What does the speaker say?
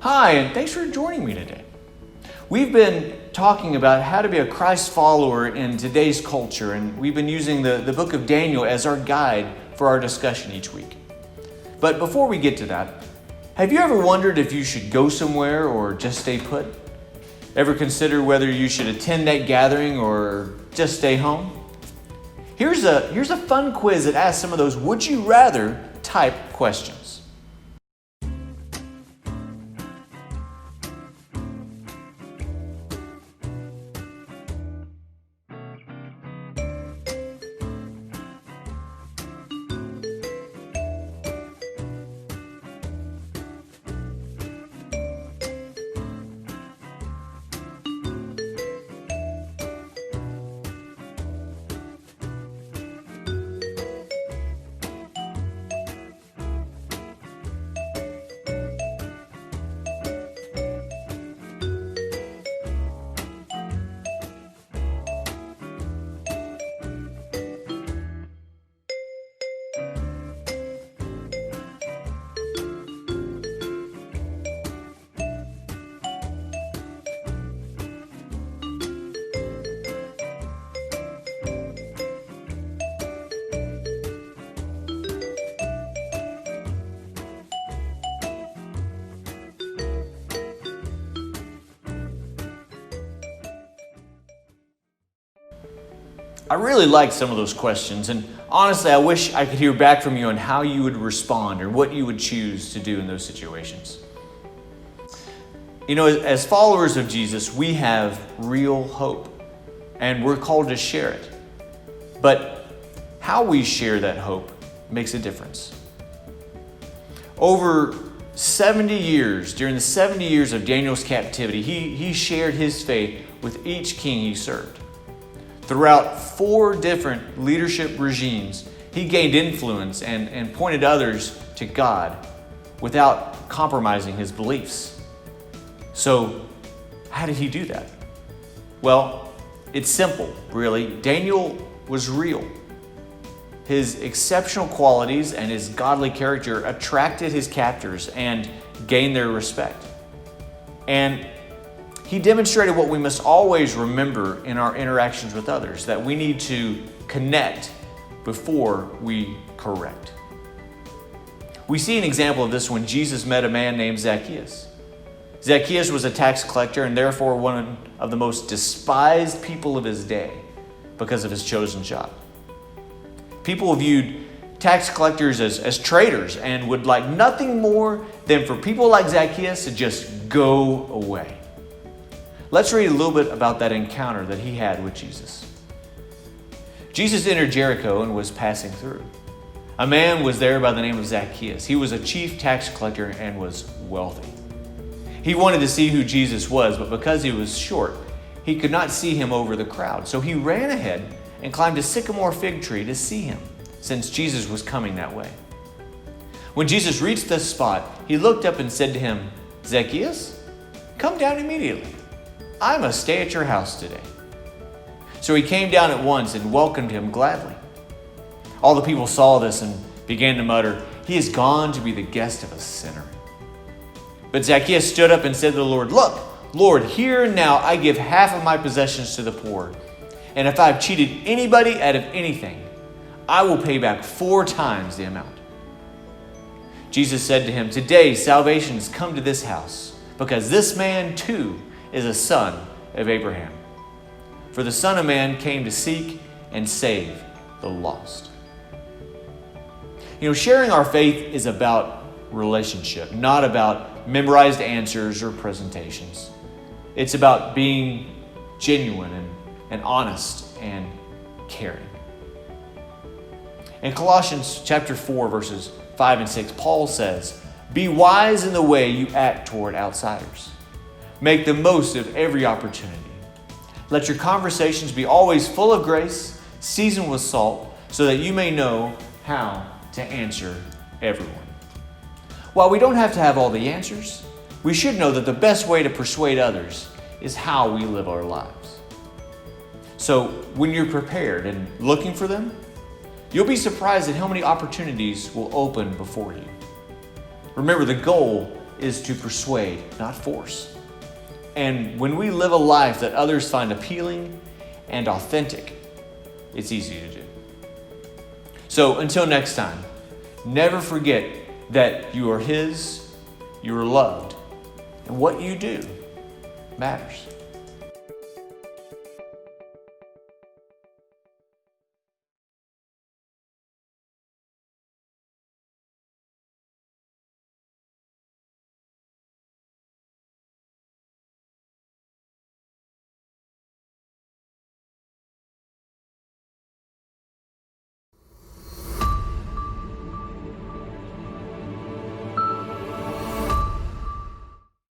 Hi, and thanks for joining me today. We've been talking about how to be a Christ follower in today's culture, and we've been using the book of Daniel as our guide for our discussion each week. But before we get to that, have you ever wondered if you should go somewhere or just stay put? Ever consider whether you should attend that gathering or just stay home? Here's a fun quiz that asks some of those would you rather type questions. I really liked some of those questions, and honestly, I wish I could hear back from you on how you would respond or what you would choose to do in those situations. You know, as followers of Jesus, we have real hope, and we're called to share it. But how we share that hope makes a difference. Over 70 years, during the 70 years of Daniel's captivity, he shared his faith with each king he served. Throughout 4 different leadership regimes, he gained influence and pointed others to God without compromising his beliefs. So, how did he do that? Well, it's simple, really. Daniel was real. His exceptional qualities and his godly character attracted his captors and gained their respect. And he demonstrated what we must always remember in our interactions with others, that we need to connect before we correct. We see an example of this when Jesus met a man named Zacchaeus. Zacchaeus was a tax collector and therefore one of the most despised people of his day because of his chosen job. People viewed tax collectors as traitors and would like nothing more than for people like Zacchaeus to just go away. Let's read a little bit about that encounter that he had with Jesus. Jesus entered Jericho and was passing through. A man was there by the name of Zacchaeus. He was a chief tax collector and was wealthy. He wanted to see who Jesus was, but because he was short, he could not see him over the crowd. So he ran ahead and climbed a sycamore fig tree to see him, since Jesus was coming that way. When Jesus reached the spot, he looked up and said to him, "Zacchaeus, come down immediately. I must stay at your house today." So he came down at once and welcomed him gladly. All the people saw this and began to mutter, "He has gone to be the guest of a sinner." But Zacchaeus stood up and said to the Lord, "Look, Lord, here and now I give half of my possessions to the poor. And if I've cheated anybody out of anything, I will pay back 4 times the amount." Jesus said to him, "Today salvation has come to this house, because this man too is a son of Abraham. For the Son of Man came to seek and save the lost." You know, sharing our faith is about relationship, not about memorized answers or presentations. It's about being genuine and honest and caring. In Colossians chapter 4, verses 5 and 6, Paul says, "Be wise in the way you act toward outsiders. Make the most of every opportunity. Let your conversations be always full of grace, seasoned with salt, so that you may know how to answer everyone." While we don't have to have all the answers, we should know that the best way to persuade others is how we live our lives. So when you're prepared and looking for them, you'll be surprised at how many opportunities will open before you. Remember, the goal is to persuade, not force. And when we live a life that others find appealing and authentic, it's easy to do. So until next time, never forget that you are His, you are loved, and what you do matters.